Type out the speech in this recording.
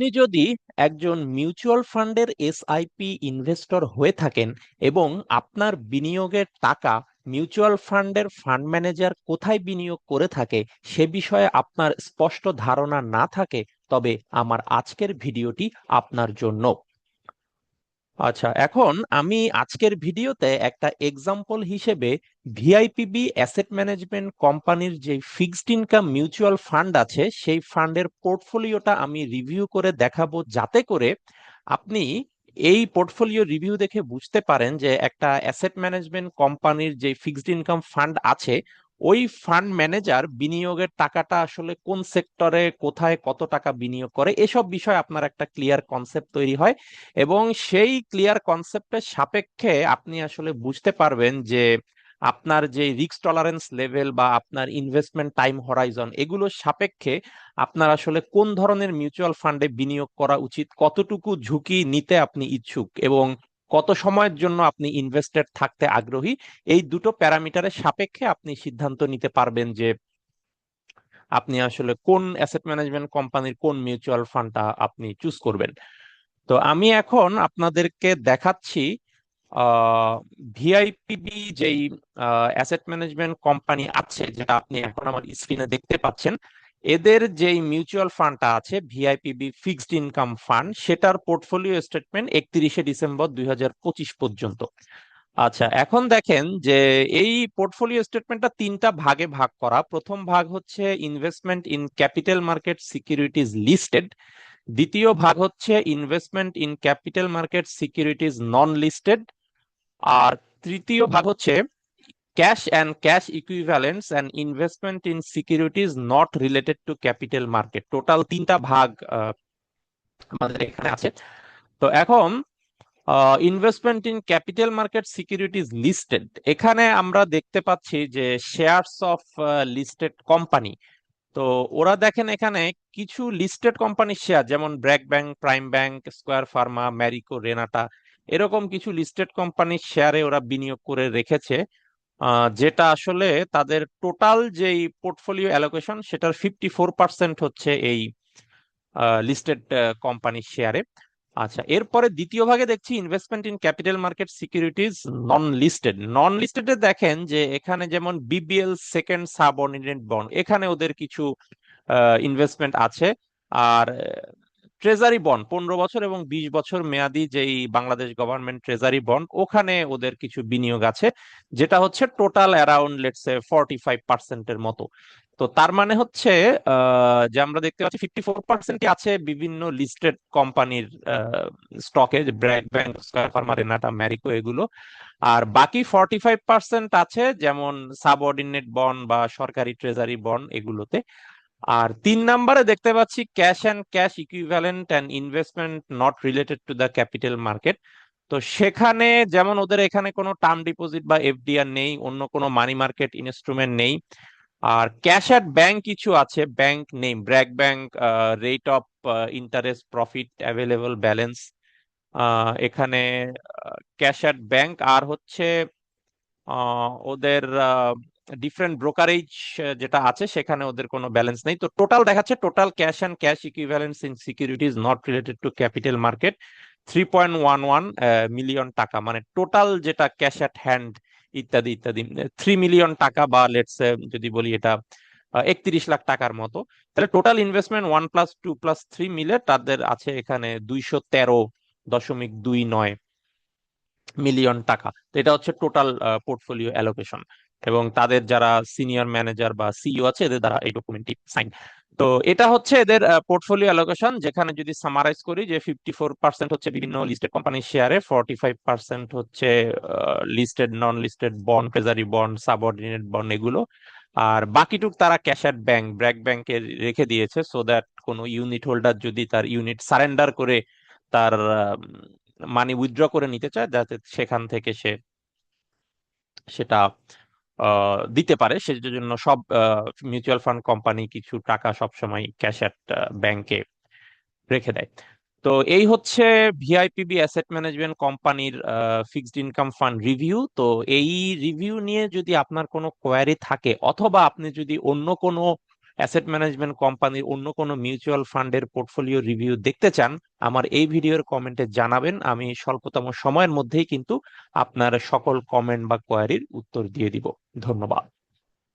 আপনি যদি একজন মিউচুয়াল ফান্ডের এসআইপি ইনভেস্টর হয়ে থাকেন এবং আপনার বিনিয়োগের টাকা মিউচুয়াল ফান্ডের ফান্ড ম্যানেজার কোথায় বিনিয়োগ করে থাকে সে বিষয়ে আপনার স্পষ্ট ধারণা না থাকে, তবে আমার আজকের ভিডিওটি আপনার জন্য। আচ্ছা, এখন আমি আজকের ভিডিওতে একটা এক্সাম্পল হিসেবে ভিআইপিবি অ্যাসেট ম্যানেজমেন্ট কোম্পানির যে ফিক্সড ইনকাম মিউচুয়াল ফান্ড আছে সেই ফান্ডের পোর্টফোলিওটা আমি রিভিউ করে দেখাবো, যাতে করে আপনি এই পোর্টফোলিও রিভিউ দেখে বুঝতে পারেন যে একটা অ্যাসেট ম্যানেজমেন্ট কোম্পানির যে ফিক্সড ইনকাম ফান্ড আছে ওই ফান্ড ম্যানেজার বিনিয়োগের টাকাটা আসলে কোন সেক্টরে কোথায় কত টাকা বিনিয়োগ করে, এসব বিষয়ে আপনার একটা ক্লিয়ার কনসেপ্ট তৈরি হয়। এবং সেই ক্লিয়ার কনসেপ্টের সাপেক্ষে আপনি আসলে বুঝতে পারবেন যে আপনার যে রিস্ক টলারেন্স লেভেল বা আপনার ইনভেস্টমেন্ট টাইম হরাইজন এগুলোর সাপেক্ষে আপনার আসলে কোন ধরনের মিউচুয়াল ফান্ডে বিনিয়োগ করা উচিত, কতটুকু ঝুঁকি নিতে আপনি ইচ্ছুক এবং কত সময়ের জন্য আপনি ইনভেস্টেড থাকতে আগ্রহী। এই দুটো প্যারামিটারের সাপেক্ষে আপনি সিদ্ধান্ত নিতে পারবেন যে আপনি আসলে কোন অ্যাসেট ম্যানেজমেন্ট কোম্পানির কোন মিউচুয়াল ফান্ডটা আপনি চুজ করবেন। তো আমি এখন আপনাদেরকে দেখাচ্ছি ভিআইপিবি যেই অ্যাসেট ম্যানেজমেন্ট কোম্পানি আছে, যেটা আপনি এখন আমার স্ক্রিনে দেখতে পাচ্ছেন। এদের যেই মিউচুয়াল ফান্ডটা আছে ভিআইপিবি ফিক্সড ইনকাম ফান্ড, সেটার পোর্টফোলিও স্টেটমেন্ট 31শে ডিসেম্বর 2025 পর্যন্ত। আচ্ছা, এখন দেখেন যে এই পোর্টফোলিও স্টেটমেন্টটা তিনটা ভাগে ভাগ করা। প্রথম ভাগ হচ্ছে investment in capital market securities listed, দ্বিতীয় ভাগ হচ্ছে investment in capital market securities non listed, আর তৃতীয় ভাগ হচ্ছে cash and cash equivalents and investment in securities not related to capital market. Total তিনটা ভাগ আমাদের এখানে আছে। তো এখন investment in capital market securities listed, এখানে আমরা দেখতে পাচ্ছি যে শেয়ারস অফ লিস্টেড কোম্পানি। তো ওরা দেখেন এখানে কিছু লিস্টেড কোম্পানির শেয়ার, যেমন BRAC bank, prime bank, square Pharma, Marico, Renata, এরকম কিছু লিস্টেড কোম্পানির শেয়ারে ওরা বিনিয়োগ করে রেখেছে, যেটা আসলে তাদের টোটাল যেই পোর্টফোলিও অ্যালোকেশন সেটার 54% হচ্ছে এই লিস্টেড কোম্পানির শেয়ারে। আচ্ছা, এরপরে দ্বিতীয় ভাগে দেখছি investment in capital market securities non listed. Non লিস্টেডে দেখেন যে এখানে যেমন বিবিএল সেকেন্ড সাবঅর্ডিনেট বন্ড, এখানে ওদের কিছু ইনভেস্টমেন্ট আছে। আর ট্রেজারি বন্ড 15 বছর এবং 20 বছর মেয়াদি যেই বাংলাদেশ গভর্নমেন্ট ট্রেজারি বন্ড, ওখানে ওদের কিছু বিনিয়োগ আছে, যেটা হচ্ছে টোটাল অ্যারাউন্ড লেটস সে 45%-এর মতো। তো তার মানে হচ্ছে যে আমরা দেখতে পাচ্ছি 54% আছে বিভিন্ন লিস্টেড কোম্পানির স্টকে, BRAC bank, square Pharma, Renata, Marico, এগুলো। আর বাকি 45% আছে যেমন সাবঅর্ডিনেট বন্ড বা সরকারি ট্রেজারি বন্ড, এগুলোতে। আর 3 নম্বরে দেখতে পাচ্ছি cash and cash equivalent and investment not related to the capital market. তো সেখানে যেমন ওদের এখানে কোনো টার্ম ডিপোজিট বা এফডিআর নেই, অন্য কোনো মানি মার্কেট ইনস্ট্রুমেন্ট নেই। আর ক্যাশ অ্যাট ব্যাংক কিছু আছে, bank name BRAC bank, rate of interest, profit, available balance, এখানে ক্যাশ অ্যাট ব্যাংক। আর হচ্ছে ওদের ডিফারেন্ট ব্রোকারেজ যেটা আছে সেখানে ওদের কোনো ব্যালেন্স নেই। তো টোটাল দেখাচ্ছে total cash and cash equivalence in securities not related to capital market 3.11 million টাকা, মানে টোটাল যেটা ক্যাশ অ্যাট হ্যান্ড ইত্যাদি ইত্যাদি 3 মিলিয়ন টাকা, বা লেটস যদি বলি এটা 31 লাখ টাকার মতো। তাহলে টোটাল ইনভেস্টমেন্ট 1+2+3 মিলে তাদের আছে এখানে 213.29 মিলিয়ন টাকা। তো এটা হচ্ছে টোটাল পোর্টফোলিও অ্যালোকেশন, এবং তাদের যারা সিনিয়র ম্যানেজার বা সিইও আছে এদের দ্বারা এই ডকুমেন্টটি সাইন। তো এটা হচ্ছে এদের পোর্টফোলিও অ্যালোকেশন, যেখানে যদি সামারাইজ করি যে 54% হচ্ছে বিভিন্ন লিস্টেড কোম্পানির শেয়ারে, 45% হচ্ছে লিস্টেড নন listed bond, treasury bond, subordinate bond, এগুলো। আর বাকিটুক তারা ক্যাশ অ্যাট ব্যাংক, ব্র্যাক ব্যাংকে রেখে দিয়েছে, সো দ্যাট কোনো ইউনিট হোল্ডার যদি তার ইউনিট সারেন্ডার করে তার মানি উইথড্র করে নিতে চায়, যাতে সেখান থেকে সে সেটা দিতে পারে। সেজন্য সব মিউচুয়াল ফান্ড কোম্পানি কিছু টাকা সবসময় ক্যাশ অ্যাট ব্যাংকে রেখে দেয়। তো এই হচ্ছে ভিআইপিবি অ্যাসেট ম্যানেজমেন্ট কোম্পানির ফিক্সড ইনকাম ফান্ড রিভিউ। তো এই রিভিউ নিয়ে যদি আপনার কোনো কোয়ারি থাকে, অথবা আপনি যদি অন্য কোনো অ্যাসেট ম্যানেজমেন্ট কোম্পানির অন্য কোনো মিউচুয়াল ফান্ডের পোর্টফোলিও রিভিউ দেখতে চান, আমার এই ভিডিওর কমেন্টে জানাবেন। আমি স্বল্পতম সময়ের মধ্যেই কিন্তু আপনার সকল কমেন্ট বা কোয়ারির উত্তর দিয়ে দিব। ধন্যবাদ।